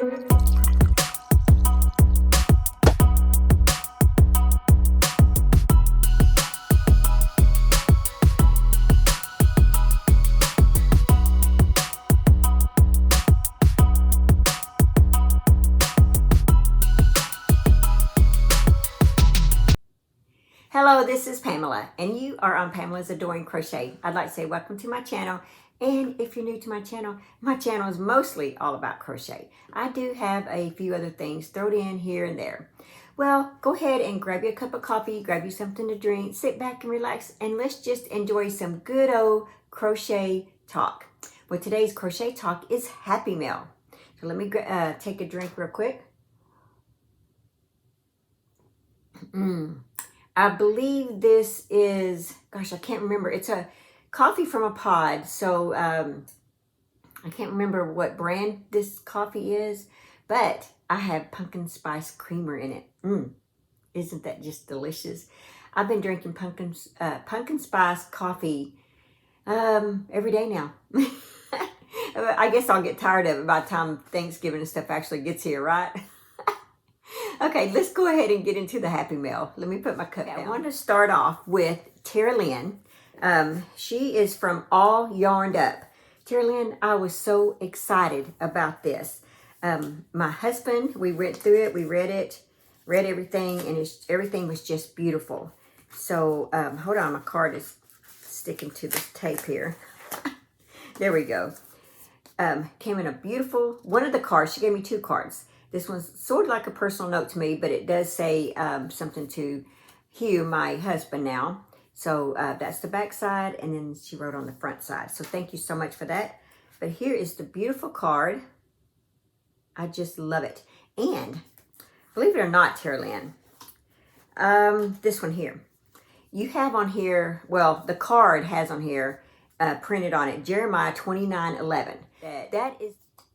Hello, this is Pamela, and you are on Pamela's Adoring Crochet. I'd like to say welcome to my channel, and if you're new to my channel is mostly all about crochet. I do have a few other things thrown in here and there. Well, go ahead and grab you a cup of coffee, grab you something to drink, sit back and relax, and let's just enjoy some good old crochet talk. Well, today's crochet talk is Happy Meal. So let me take a drink real quick. I believe this is, gosh, I can't remember. It's a coffee from a pod. So I can't remember what brand this coffee is, but I have pumpkin spice creamer in it. Isn't that just delicious? I've been drinking pumpkin spice coffee every day now. I guess I'll get tired of it by the time Thanksgiving and stuff actually gets here, right? Okay, let's go ahead and get into the Happy Meal. Let me put my cup down. I want to start off with Tara Lynn. She is from All Yarned Up. Tara Lynn, I was so excited about this. My husband, we went through it, we read it, read everything, and everything was just beautiful. So, hold on, my card is sticking to this tape here. There we go. Came in a beautiful, one of the cards, she gave me two cards. This one's sort of like a personal note to me, but it does say something to Hugh, my husband now. So that's the back side, and then she wrote on the front side. So thank you so much for that. But here is the beautiful card. I just love it. And believe it or not, Tara Lynn, this one here. You have on here, well, the card has on here printed on it, Jeremiah 29:11. That is,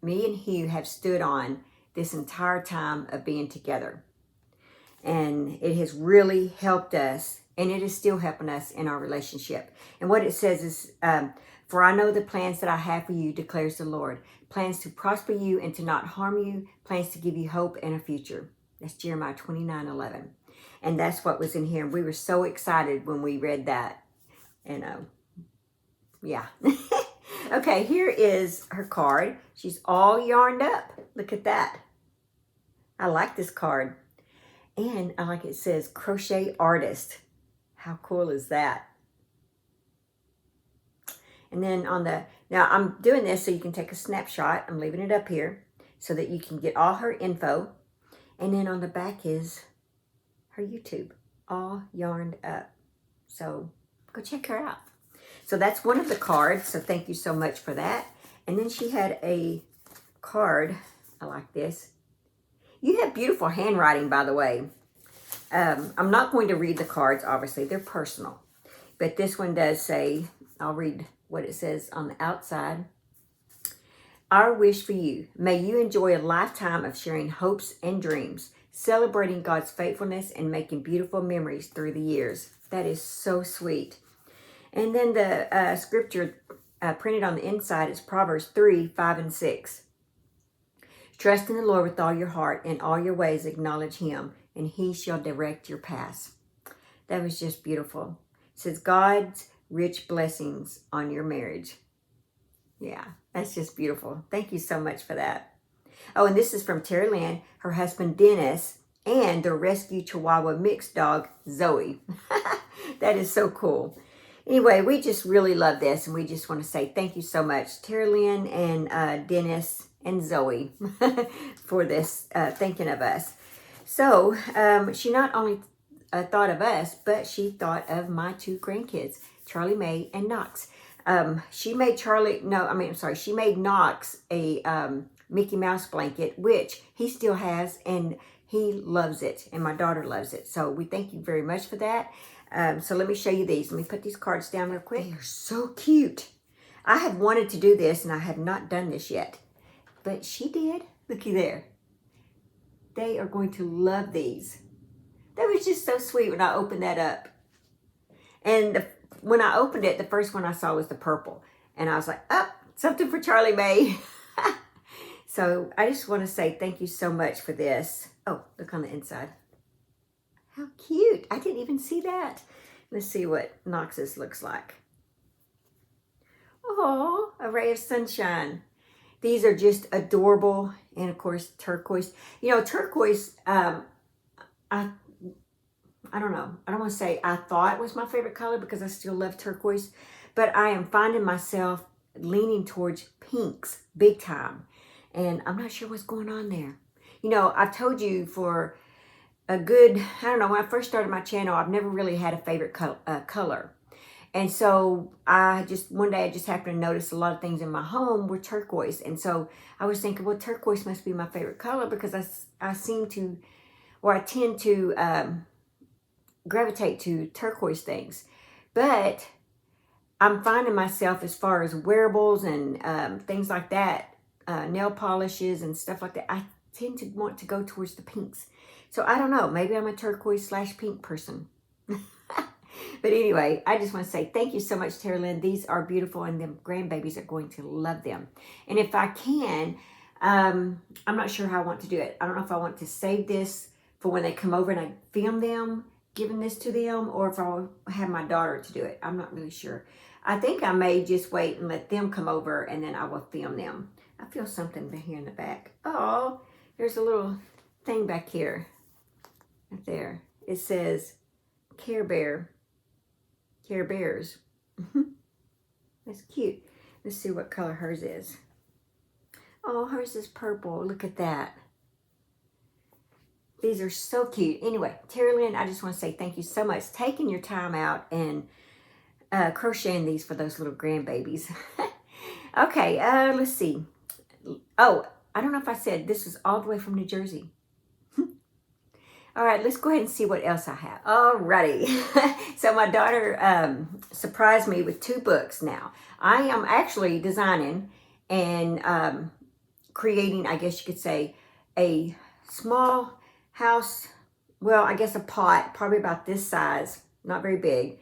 me and Hugh have stood on this entire time of being together. And it has really helped us, and it is still helping us in our relationship. And what it says is, for I know the plans that I have for you, declares the Lord. Plans to prosper you and to not harm you. Plans to give you hope and a future. That's Jeremiah 29:11. And that's what was in here. And we were so excited when we read that. And yeah. Okay, here is her card. She's all yarned up. Look at that. I like this card. And I like it says crochet artist. How cool is that? And then on the, now I'm doing this so you can take a snapshot. I'm leaving it up here so that you can get all her info. And then on the back is her YouTube, All Yarned Up. So go check her out. So that's one of the cards. So thank you so much for that. And then she had a card. I like this. You have beautiful handwriting, by the way. I'm not going to read the cards, obviously. They're personal. But this one does say, I'll read what it says on the outside. Our wish for you. May you enjoy a lifetime of sharing hopes and dreams, celebrating God's faithfulness and making beautiful memories through the years. That is so sweet. And then the scripture printed on the inside is Proverbs 3:5-6. Trust in the Lord with all your heart, and all your ways acknowledge him, and he shall direct your paths. That was just beautiful. It says God's rich blessings on your marriage. Yeah, that's just beautiful. Thank you so much for that. Oh, and this is from Tara Lynn, her husband Dennis, and their rescue Chihuahua mixed dog, Zoe. That is so cool. Anyway, we just really love this, and we just want to say thank you so much, Tara Lynn and Dennis and Zoe, for this thinking of us. So she not only thought of us, but she thought of my two grandkids, Charlie Mae and Knox. She made she made Knox a Mickey Mouse blanket, which he still has, and he loves it, and my daughter loves it. So we thank you very much for that. So let me show you these. Let me put these cards down real quick. They are so cute. I have wanted to do this, and I have not done this yet. But she did. Looky there. They are going to love these. That was just so sweet when I opened that up. And when I opened it, the first one I saw was the purple. And I was like, oh, something for Charlie Mae. So I just want to say thank you so much for this. Oh, look on the inside. How cute. I didn't even see that. Let's see what Knox's looks like. Oh, a ray of sunshine. These are just adorable. And of course, turquoise. You know, turquoise, I don't know. I don't want to say I thought it was my favorite color because I still love turquoise. But I am finding myself leaning towards pinks big time. And I'm not sure what's going on there. You know, I've told you for a good, I don't know, when I first started my channel, I've never really had a favorite color. And so one day I just happened to notice a lot of things in my home were turquoise. And so I was thinking, well, turquoise must be my favorite color because I seem to, or I tend to gravitate to turquoise things. But I'm finding myself as far as wearables and things like that, nail polishes and stuff like that, I tend to want to go towards the pinks. So I don't know, maybe I'm a turquoise / pink person. But anyway, I just want to say thank you so much, Tara Lynn. These are beautiful and the grandbabies are going to love them. And if I can, I'm not sure how I want to do it. I don't know if I want to save this for when they come over and I film them, giving this to them, or if I'll have my daughter to do it. I'm not really sure. I think I may just wait and let them come over and then I will film them. I feel something here in the back. Oh, there's a little thing back here. Right there. It says Care Bears. That's cute. Let's see what color hers is. Oh, hers is purple. Look at that. These are so cute. Anyway, Tara Lynn, I just want to say thank you so much taking your time out and crocheting these for those little grandbabies. Okay, let's see. Oh, I don't know if I said this is all the way from New Jersey. All right, let's go ahead and see what else I have. Alrighty. So my daughter surprised me with 2 books now. I am actually designing and creating, I guess you could say, a small house. Well, I guess a pot, probably about this size, not very big,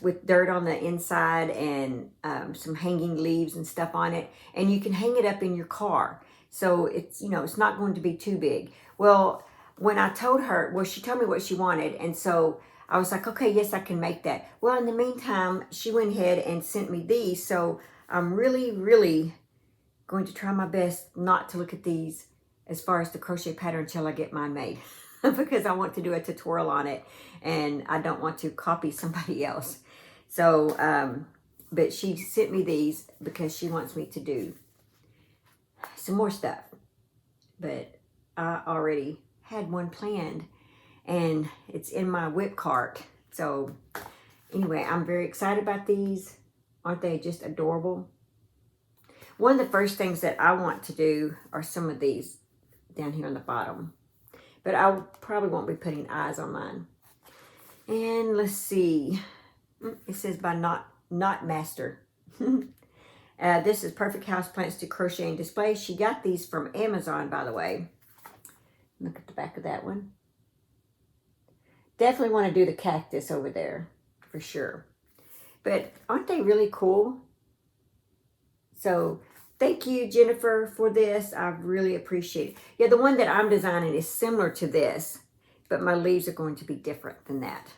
with dirt on the inside and some hanging leaves and stuff on it. And you can hang it up in your car. So it's, you know, it's not going to be too big. Well, when I told her, well, she told me what she wanted. And so I was like, okay, yes, I can make that. Well, in the meantime, she went ahead and sent me these. So I'm really, really going to try my best not to look at these as far as the crochet pattern until I get mine made. Because I want to do a tutorial on it and I don't want to copy somebody else. So, but she sent me these because she wants me to do some more stuff. But I already had one planned and it's in my whip cart. So anyway, I'm very excited about these. Aren't they just adorable? One of the first things that I want to do are some of these down here on the bottom. But I probably won't be putting eyes on mine. And let's see. It says by Knot Master. This is Perfect Houseplants to Crochet and Display. She got these from Amazon, by the way. Look at the back of that one. Definitely want to do the cactus over there, for sure. But aren't they really cool? So thank you, Jennifer, for this. I really appreciate it. Yeah, the one that I'm designing is similar to this, but my leaves are going to be different than that.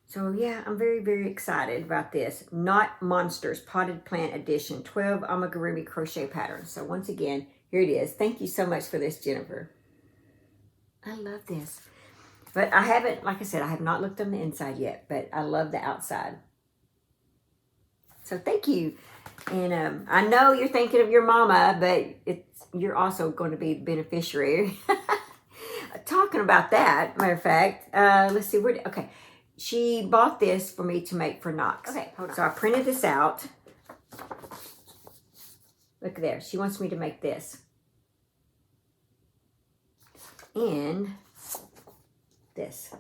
So yeah, I'm very, very excited about this. Knot Monsters Potted Plant Edition, 12 amigurumi crochet patterns. So once again, here it is. Thank you so much for this, Jennifer. I love this. But I haven't, like I said, I have not looked on the inside yet, but I love the outside. So thank you. And I know you're thinking of your mama, but you're also going to be the beneficiary. Talking about that, matter of fact, let's see, okay. She bought this for me to make for Knox. Okay, hold on. So I printed this out. Look there. She wants me to make this. And this.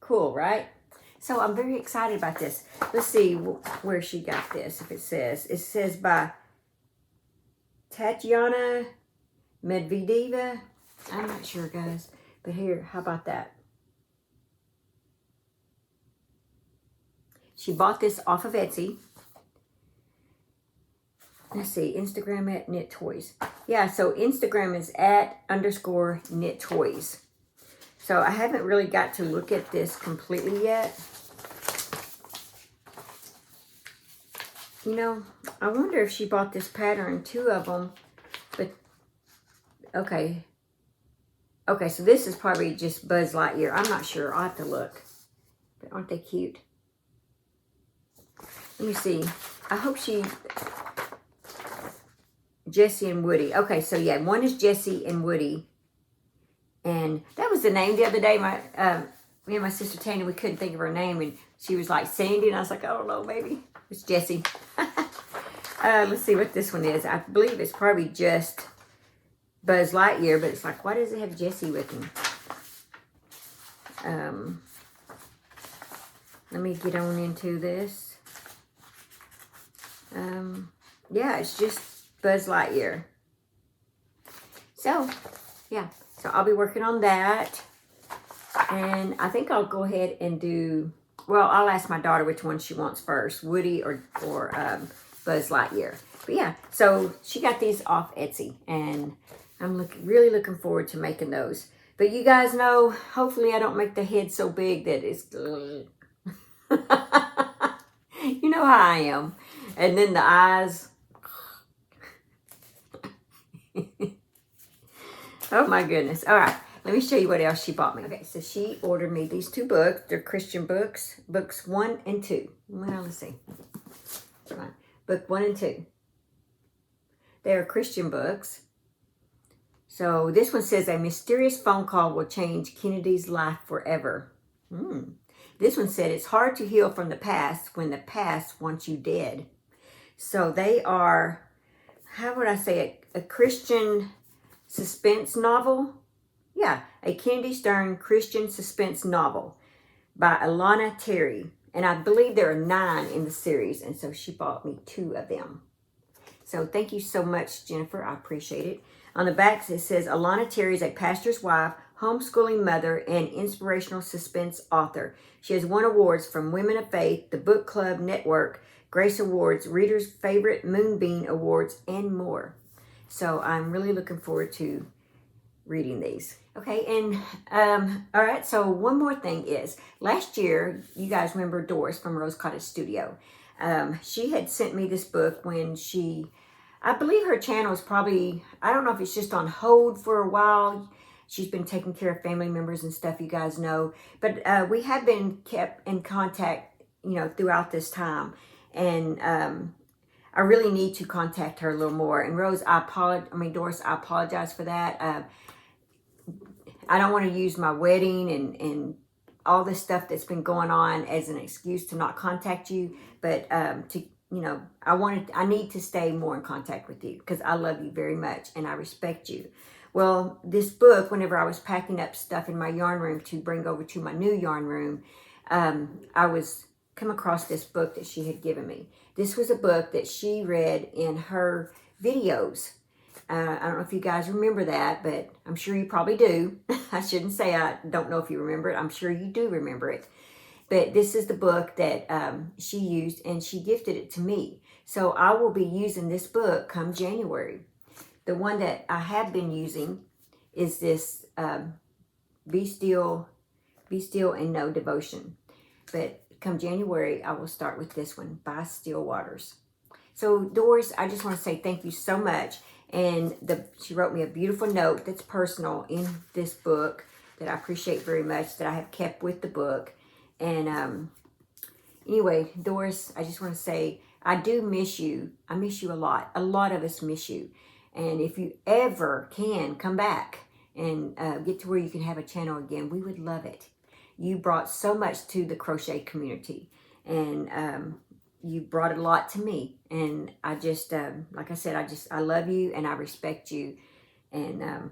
Cool, right? So I'm very excited about this. Let's see where she got this. If it says by Tatiana Medvedeva. I'm not sure, guys. But here, how about that? She bought this off of Etsy. let's see, Instagram at Knit Toys. Yeah, so Instagram is at _Knit Toys. So I haven't really got to look at this completely yet. You know, I wonder if she bought this pattern, 2 of them, but okay. Okay, so this is probably just Buzz Lightyear. I'm not sure. I'll have to look. But aren't they cute? Let me see. I hope she... Jessie and Woody. Okay, so yeah, one is Jessie and Woody. And that was the name the other day. Me and my sister Tanya, we couldn't think of her name. And she was like, Sandy. And I was like, I don't know, maybe. It's Jessie. Let's see what this one is. I believe it's probably just Buzz Lightyear. But it's like, why does it have Jessie with him? Let me get on into this. Yeah, it's just Buzz Lightyear. So, yeah. So I'll be working on that. And I think I'll go ahead and do... Well, I'll ask my daughter which one she wants first. Woody or Buzz Lightyear. But yeah, so she got these off Etsy. And I'm really looking forward to making those. But you guys know, hopefully I don't make the head so big that it's... You know how I am. And then the eyes... Oh my goodness. All right. Let me show you what else she bought me. Okay, so she ordered me these 2 books. They're Christian books. Books 1 and 2. Well, let's see. Come on. Book 1 and 2. They're Christian books. So this one says, a mysterious phone call will change Kennedy's life forever. This one said, it's hard to heal from the past when the past wants you dead. So they are, how would I say it, a Christian suspense novel. Yeah, a Kennedy Stern Christian suspense novel by Alana Terry. And I believe there are 9 in the series. And so she bought me 2 of them. So thank you so much, Jennifer. I appreciate it. On the back, it says, Alana Terry is a pastor's wife, homeschooling mother, and inspirational suspense author. She has won awards from Women of Faith, the Book Club Network, Grace Awards, Reader's Favorite Moonbeam Awards, and more. So I'm really looking forward to reading these. Okay, and all right, so one more thing is, last year, you guys remember Doris from Rose Cottage Studio. She had sent me this book when I believe her channel is probably, I don't know if it's just on hold for a while. She's been taking care of family members and stuff, you guys know. But we have been kept in contact, you know, throughout this time. And I really need to contact her a little more. And Rose, Doris, I apologize for that. I don't want to use my wedding and all this stuff that's been going on as an excuse to not contact you. But I need to stay more in contact with you because I love you very much and I respect you. Well, this book, whenever I was packing up stuff in my yarn room to bring over to my new yarn room, I was come across this book that she had given me. This was a book that she read in her videos. I don't know if you guys remember that, but I'm sure you probably do. I shouldn't say I don't know if you remember it. I'm sure you do remember it. But this is the book that she used, and she gifted it to me. So I will be using this book come January. The one that I have been using is this Be Still and Know Devotion. But come January, I will start with this one, By Still Waters. So Doris, I just want to say thank you so much. And she wrote me a beautiful note that's personal in this book that I appreciate very much, that I have kept with the book. And anyway, Doris, I just want to say I do miss you. I miss you a lot. A lot of us miss you. And if you ever can come back and get to where you can have a channel again, we would love it. You brought so much to the crochet community, and you brought a lot to me. And I just, like I said, I love you and I respect you, and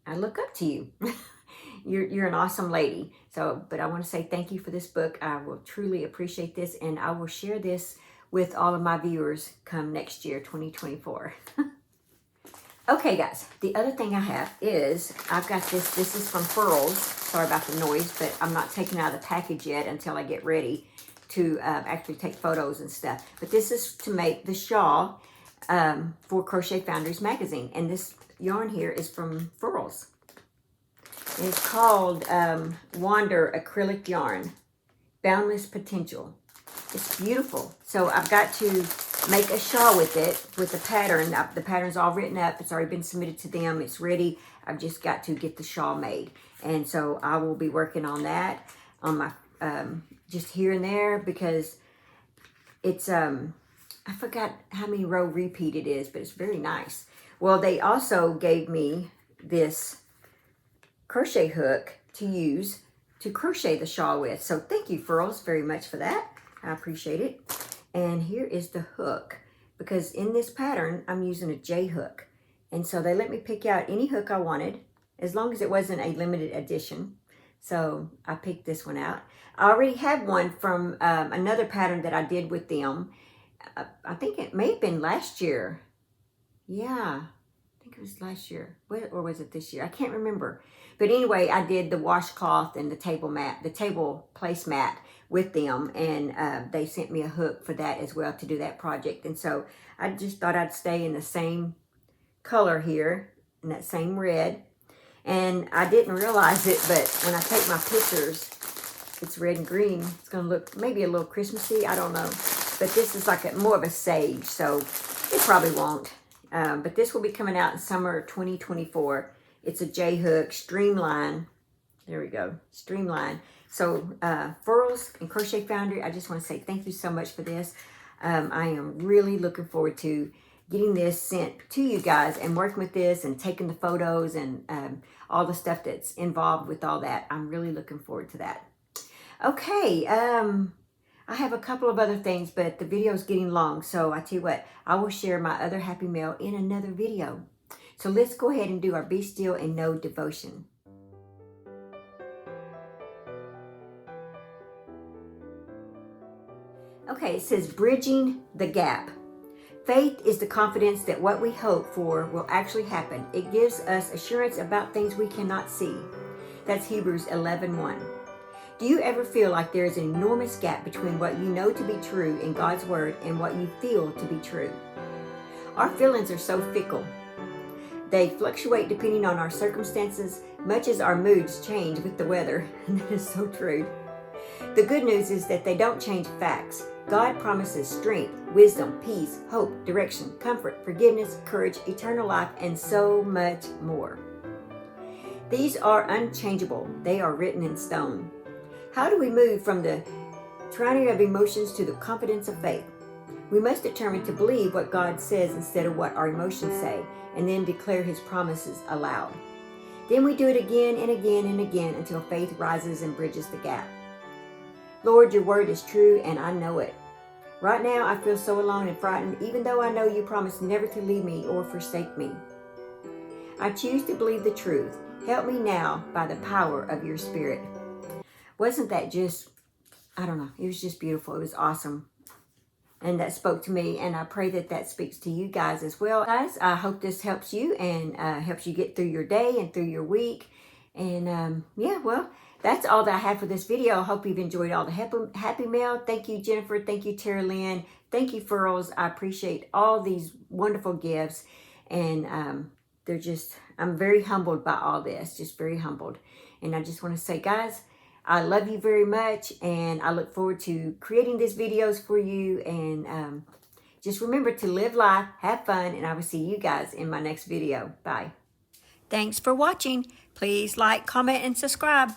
I look up to you. You're an awesome lady. So, but I want to say thank you for this book. I will truly appreciate this, and I will share this with all of my viewers come next year, 2024. Okay, guys, the other thing I have is I've got this. This is from Furls. Sorry about the noise, but I'm not taking it out of the package yet until I get ready to actually take photos and stuff. But this is to make the shawl. for Crochet Foundries magazine. And this yarn here is from Furls. And it's called Wander Acrylic Yarn, Boundless Potential. It's beautiful. So I've got to make a shawl with it, with the pattern. The pattern's all written up. It's already been submitted to them. It's ready. I've just got to get the shawl made. And so I will be working on that on my, just here and there, because it's, I forgot how many row repeat it is, but it's very nice. Well, they also gave me this crochet hook to use to crochet the shawl with. So thank you, Furls, very much for that. I appreciate it. And here is the hook, because in this pattern, I'm using a J hook. And so they let me pick out any hook I wanted, as long as it wasn't a limited edition. So I picked this one out. I already have one from another pattern that I did with them. I think it may have been last year. Yeah, I think it was last year. Or was it this year? I can't remember. But anyway, I did the washcloth and the table mat, the table placemat with them. And they sent me a hook for that as well to do that project. And so I just thought I'd stay in the same color here, in that same red. And I didn't realize it, but when I take my pictures, it's red and green. It's going to look maybe a little Christmassy. I don't know. But this is like more of a sage, so it probably won't. But this will be coming out in summer 2024. It's a J-hook, streamline. There we go, streamline. So Furls and Crochet Foundry, I just want to say thank you so much for this. I am really looking forward to getting this sent to you guys and working with this and taking the photos and all the stuff that's involved with all that. I'm really looking forward to that. Okay, I have a couple of other things, but the video is getting long. So I tell you what, I will share my other happy mail in another video. So let's go ahead and do our Be Still and Know devotion. Okay, it says bridging the gap. Faith is the confidence that what we hope for will actually happen. It gives us assurance about things we cannot see. That's Hebrews 11:1. Do you ever feel like there is an enormous gap between what you know to be true in God's Word and what you feel to be true? Our feelings are so fickle. They fluctuate depending on our circumstances, much as our moods change with the weather. And that is so true. The good news is that they don't change facts. God promises strength, wisdom, peace, hope, direction, comfort, forgiveness, courage, eternal life, and so much more. These are unchangeable. They are written in stone. How do we move from the tyranny of emotions to the confidence of faith? We must determine to believe what God says instead of what our emotions say, and then declare His promises aloud. Then we do it again and again and again until faith rises and bridges the gap. Lord, your word is true and I know it. Right now I feel so alone and frightened, even though I know you promised never to leave me or forsake me. I choose to believe the truth. Help me now by the power of your Spirit. Wasn't that just, I don't know, it was just beautiful. It was awesome. And that spoke to me, and I pray that that speaks to you guys as well. Guys, I hope this helps you and helps you get through your day and through your week. And yeah, well, that's all that I have for this video. I hope you've enjoyed all the happy mail. Thank you, Jennifer. Thank you, Tara Lynn. Thank you, Furls. I appreciate all these wonderful gifts. And they're just, I'm very humbled by all this, just very humbled. And I just want to say, guys, I love you very much, and I look forward to creating these videos for you. And just remember to live life, have fun, and I will see you guys in my next video. Bye. Thanks for watching. Please like, comment, and subscribe.